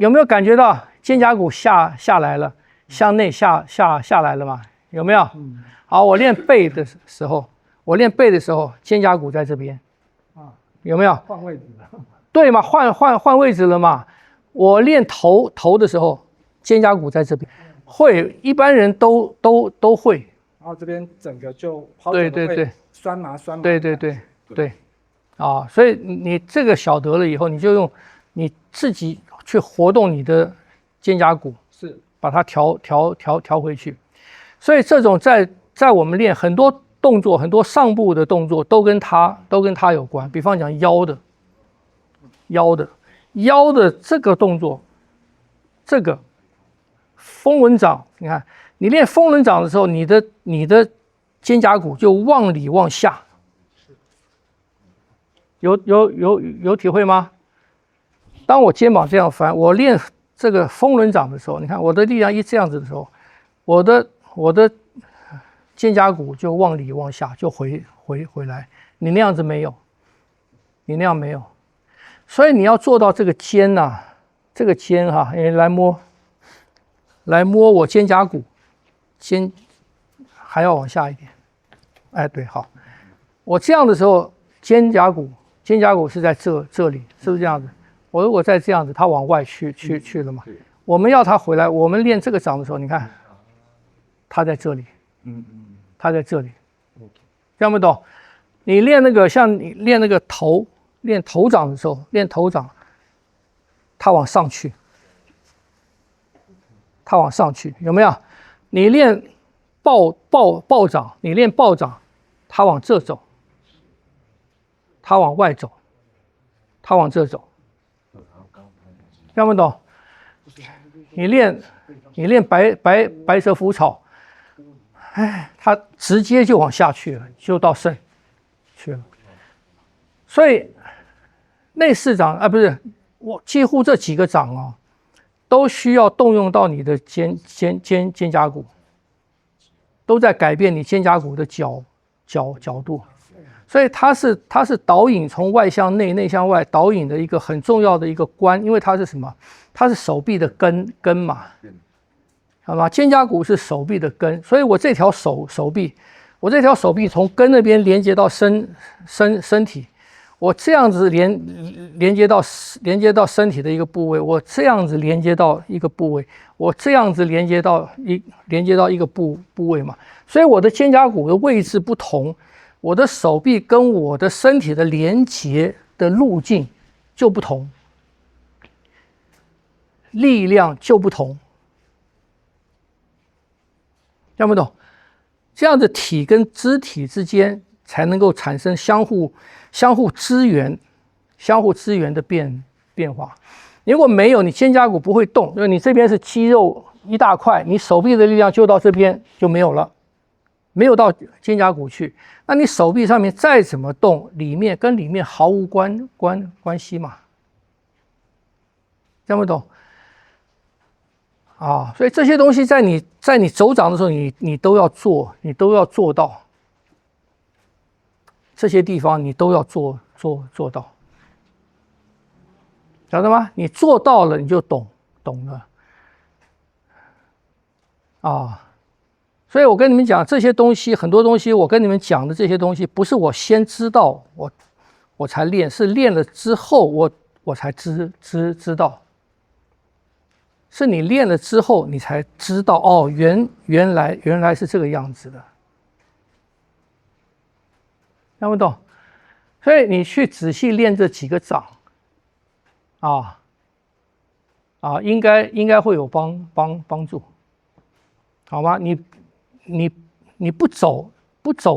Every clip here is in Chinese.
有没有感觉到肩胛骨下来了，向内下来了嘛？有没有？好，我练背的时候，肩胛骨在这边，有没有？换位置了。对嘛？换位置了嘛？我练头的时候，肩胛骨在这边，会一般人都会。然后这边整个就跑久了会酸麻。对，啊，所以你这个晓得了以后，你就用你自己去活动你的肩胛骨，是把它调回去。所以这种在我们练很多动作，很多上部的动作都跟它有关。比方讲腰的这个动作，这个风轮掌，你看你练风轮掌的时候，你的肩胛骨就往里往下，有体会吗？当我肩膀这样翻，我练这个风轮掌的时候，你看我的力量一这样子的时候，我的肩胛骨就往里往下，就回来。你那样子没有，你那样没有，所以你要做到这个肩呐、这个肩哈，来摸我肩胛骨，肩还要往下一点。哎，对，好，我这样的时候，肩胛骨是在这里，是不是这样子？我如果再这样子，它往外去了嘛。我们要它回来，我们练这个掌的时候，你看，它在这里，它在这里，听不懂？你练那个像你练那个练头掌的时候，练头掌，它往上去，有没有？你练抱掌，你练抱掌，它往这走，它往外走，它往这走，听不懂？你练白蛇浮草，哎，它直接就往下去了，就到肾去了。所以内视掌啊，不是我几乎这几个掌哦，都需要动用到你的肩胛骨，都在改变你肩胛骨的角度。所以它是导引从外向内，内向外导引的一个很重要的一个关，因为它是什么？它是手臂的根嘛，好吗？肩胛骨是手臂的根，所以我这条手臂从根那边连接到身体，我这样子连接到身体的一个部位，我这样子连接到一个部位，我这样子连接到一个部位嘛，所以我的肩胛骨的位置不同。我的手臂跟我的身体的连接的路径就不同，力量就不同，听不懂？这样子体跟肢体之间才能够产生相互支援的变化。如果没有，你肩胛骨不会动，因为你这边是肌肉一大块，你手臂的力量就到这边就没有了。没有到肩胛骨去，那你手臂上面再怎么动，跟里面毫无关系嘛，听不懂？啊，所以这些东西在你走掌的时候，你都要做到，这些地方你都要做到，晓得吗？你做到了，你就懂了，啊。所以我跟你们讲这些东西，很多东西我跟你们讲的这些东西，不是我先知道我才练，是练了之后我才知道，是你练了之后你才知道哦，原来是这个样子的，听不懂？所以你去仔细练这几个掌，应该会有帮助，好吗？你不走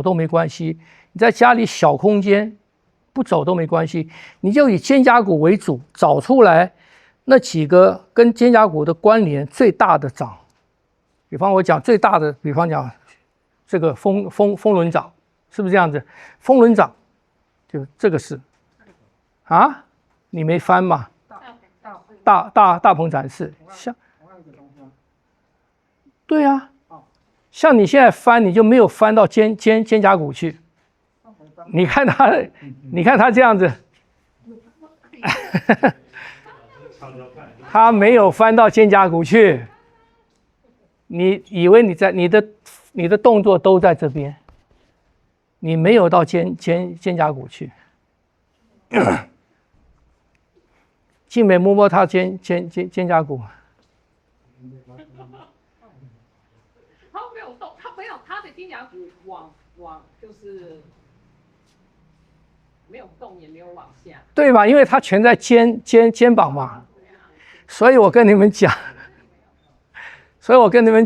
都没关系，你在家里小空间不走都没关系，你就以肩胛骨为主，找出来那几个跟肩胛骨的关联最大的掌。比方我讲最大的，比方讲这个风轮掌，是不是这样子？风轮掌就这个是啊，你没翻嘛？大鹏展示，像对啊。像你现在翻，你就没有翻到肩胛骨去。你看他这样子，它没有翻到肩胛骨去。你以为你在你的动作都在这边，你没有到肩胛骨去。静美摸摸他肩胛骨。他没有动，他没有他的肩胛骨往就是没有动，也没有往下。对吧？因为他全在肩膀嘛。所以我跟你们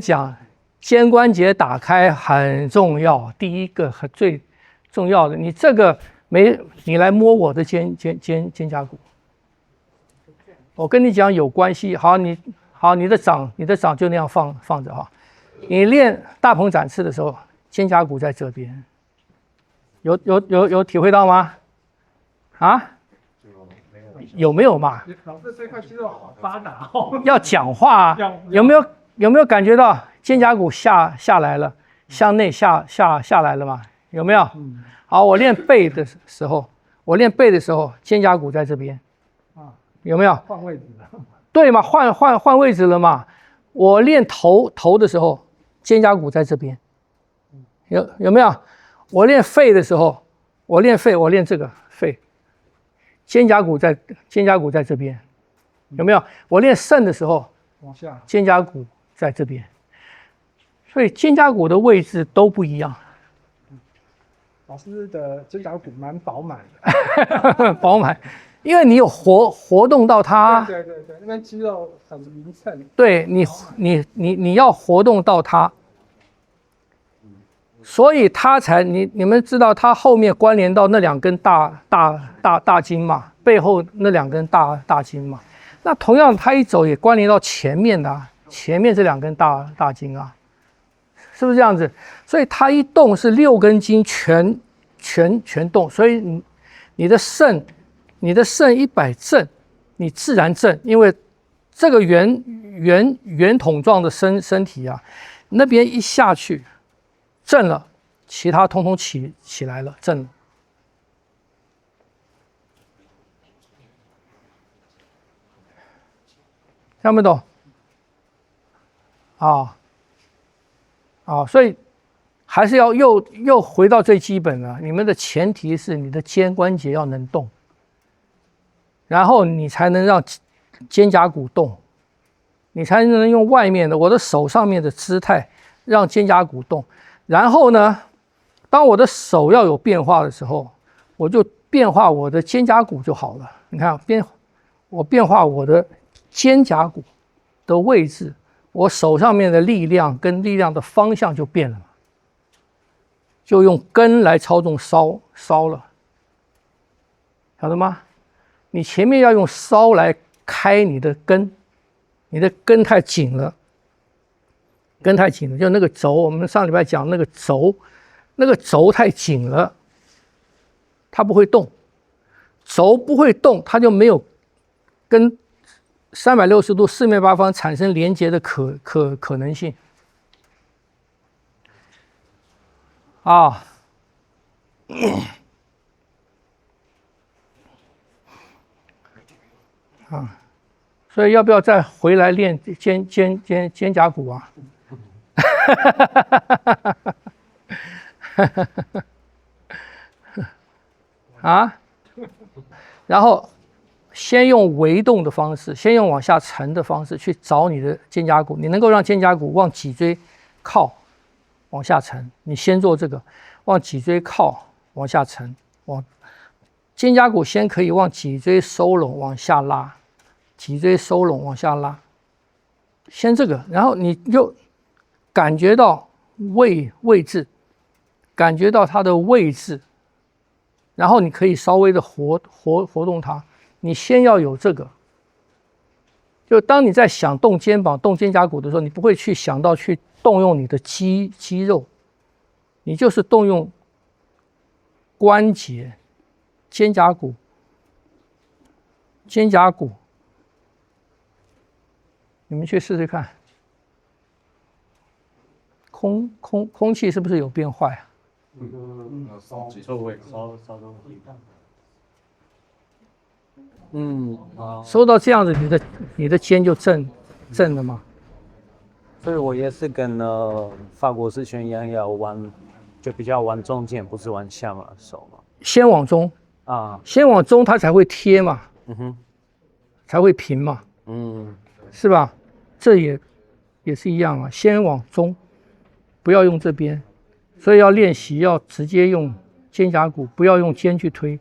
讲，肩关节打开很重要，第一个和最重要的，你这个你来摸我的肩胛骨。我跟你讲有关系，你的掌就那样放着哈。你练大鹏展翅的时候，肩胛骨在这边，有体会到吗？啊？有没有嘛？老师这块肌肉好发达哦。要讲话，有没有感觉到肩胛骨下来了，向内下来了嘛？有没有？好，我练背的时候，肩胛骨在这边。有没有换位置了？对嘛，换位置了嘛。我练头的时候，肩胛骨在这边，有没有？我练肺的时候，我练这个肺，肩胛骨在这边，有没有？我练肾的时候，往下，肩胛骨在这边，所以肩胛骨的位置都不一样。老师的肩胛骨蛮饱满的，饱满。因为你有活动到它，对，那边肌肉很匀称。对你要活动到它，所以它才你们知道它后面关联到那两根大筋嘛，背后那两根大筋嘛。那同样它一走也关联到前面的前面这两根大筋啊，是不是这样子？所以它一动是6根筋全动，所以你的肾100正，你自然正，因为这个圆筒状的身体啊，那边一下去正了，其他通通起来了，正了。听不懂？所以还是要又回到最基本了。你们的前提是你的肩关节要能动。然后你才能让肩胛骨动，你才能用外面的我的手上面的姿态让肩胛骨动。然后呢，当我的手要有变化的时候，我就变化我的肩胛骨就好了。你看，我变化我的肩胛骨的位置，我手上面的力量跟力量的方向就变了，就用根来操纵烧了，晓得吗？你前面要用梢来开你的根，你的根太紧了，就那个轴，我们上礼拜讲那个轴太紧了，它不会动，轴不会动，它就没有跟360度四面八方产生连接的可能性啊。所以要不要再回来练肩胛骨啊？然后先用微动的方式，先用往下沉的方式去找你的肩胛骨，你能够让肩胛骨往脊椎靠，往下沉。你先做这个，往脊椎靠，往下沉，肩胛骨先可以往脊椎收拢，往下拉。脊椎收拢往下拉，先这个，然后你就感觉到位置，感觉到它的位置，然后你可以稍微的活动它。你先要有这个，就当你在想动肩膀、动肩胛骨的时候，你不会去想到去动用你的肌肉，你就是动用关节、肩胛骨。你们去试试看，空气是不是有变坏啊？稍臭味，稍东西。收到这样子，你的肩就正了嘛。所以我也是跟法国式拳一样，要往就比较往中间，不是往下嘛手嘛。先往中啊，先往中，它才会贴嘛，才会平嘛，是吧？这也是一样啊，先往中，不要用这边，所以要练习要直接用肩胛骨，不要用肩去推，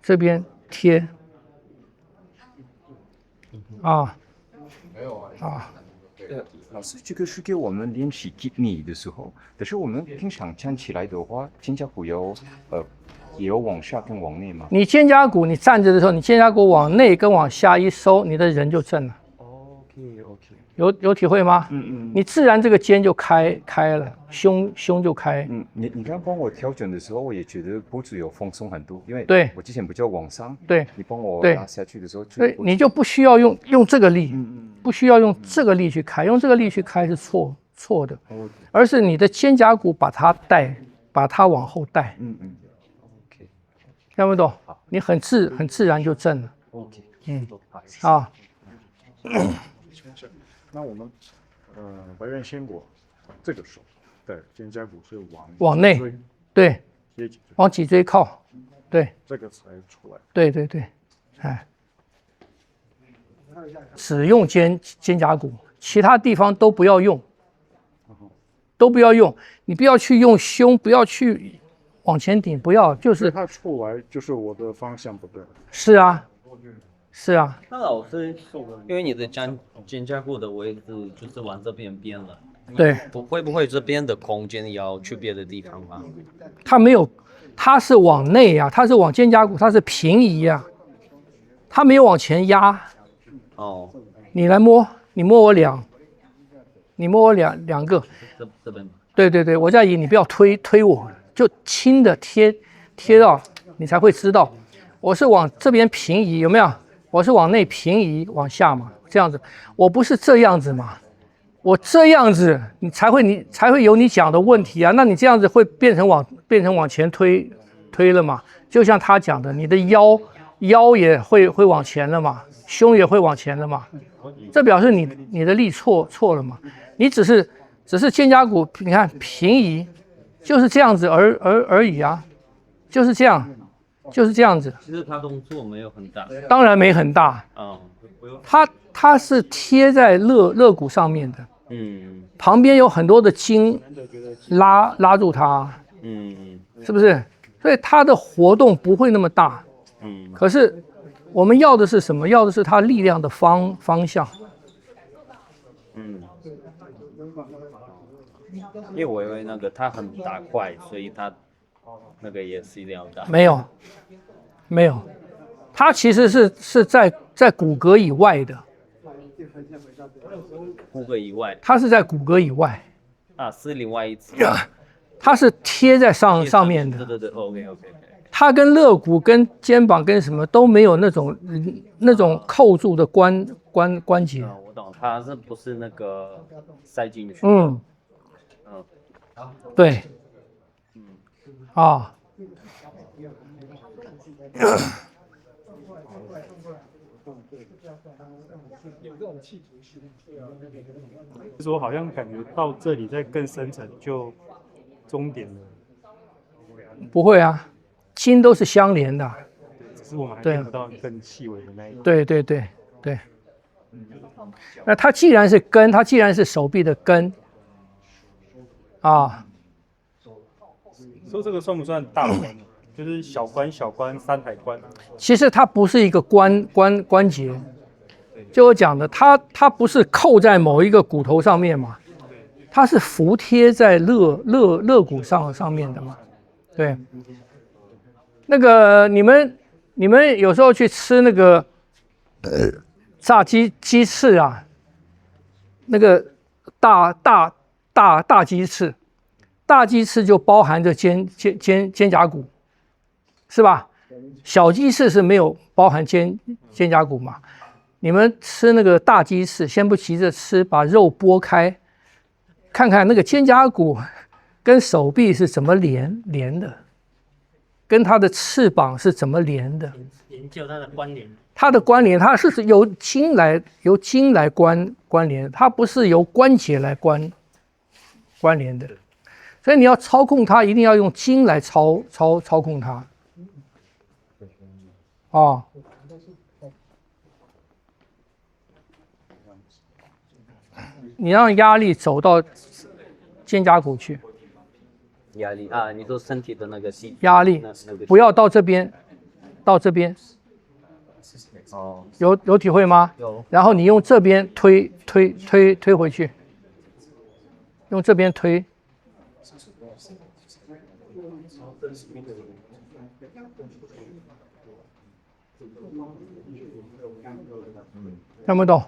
这边贴啊啊。老师，这个是给我们练习肌力的时候，可是我们平常站起来的话，肩胛骨也有往下跟往内吗？你肩胛骨你站着的时候，你肩胛骨往内跟往下一收，你的人就正了。OK， 有体会吗？你自然这个肩就开了，胸就开。你刚帮我调整的时候，我也觉得脖子有放松很多，因为对我之前比较往上，对，你帮我拉下去的时候，对，你就不需要用这个力，不需要用这个力去开，用这个力去开是错的，而是你的肩胛骨把它往后带。OK， 听不懂？你很自然就正了。OK， 啊。那我们白刃仙果这个手，对，肩胛骨是往内，对，往脊椎靠，对，这个才出来。对，哎，只用肩胛骨，其他地方都不要用，你不要去用胸，不要去往前顶，不要，就是它出来就是我的方向不对。是啊。那老师，因为你的肩胛骨的位置就是往这边变了，对，会不会这边的空间要去别的地方吗？它没有，它是往内啊，它是往肩胛骨，它是平移啊，它没有往前压。哦，你来摸，你摸我两个，这边。对，我在移，你不要推我，就轻的贴到，你才会知道，我是往这边平移，有没有？我是往内平移，往下嘛，这样子，我不是这样子嘛，我这样子，你才会有你讲的问题啊，那你这样子会变成往前推了嘛？就像他讲的，你的腰也会往前了嘛，胸也会往前了嘛，这表示你的力错了嘛，你只是肩胛骨，你看平移，就是这样子而已啊，就是这样子。其实他动作没有很大，当然没很大，它是贴在肋骨上面的，旁边有很多的筋拉住它，是不是？所以它的活动不会那么大，可是我们要的是什么？要的是它力量的方向。因为我以为那个他很大块，所以他那个也是一定要大。没有，它其实是在骨骼以外的。骨骼以外，它是在骨骼以外。啊，是另外一层。它是贴在上面的。对 ，OK。它跟肋骨、跟肩膀、跟什么都没有那种扣住的关节。我懂，它是不是那个塞进去？对。啊。就是说好像感觉到这里再更深层就终点了。不会啊，筋都是相连的。只是我们还看不到更细微的那一对。那它既然是根，它既然是手臂的根，啊。说这个算不算大关？就是小关、三海关。其实它不是一个关节，就我讲的，它不是扣在某一个骨头上面嘛，它是服贴在肋骨上面的嘛。对，那个你们有时候去吃那个炸鸡翅啊，那个大鸡翅。大鸡翅就包含着肩胛骨，是吧？小鸡翅是没有包含肩胛骨嘛？你们吃那个大鸡翅，先不急着吃，把肉剥开，看看那个肩胛骨跟手臂是怎么连的，跟它的翅膀是怎么连的。研究它的关联。它的关联，它是由筋来关联，它不是由关节来关联的。所以你要操控它，一定要用筋来操控它。哦。你让压力走到肩胛骨去。压力啊，你说身体的那个压力不要到这边，到这边。哦，有体会吗？有。然后你用这边推回去，用这边推。看不懂？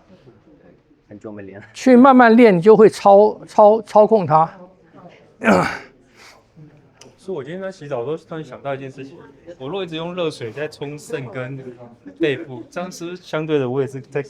很久没练。去慢慢练，你就会操控它。所以我今天在洗澡的时候，突然想到一件事情：我如果一直用热水在冲肾跟背部，这样是不是相对的我也是在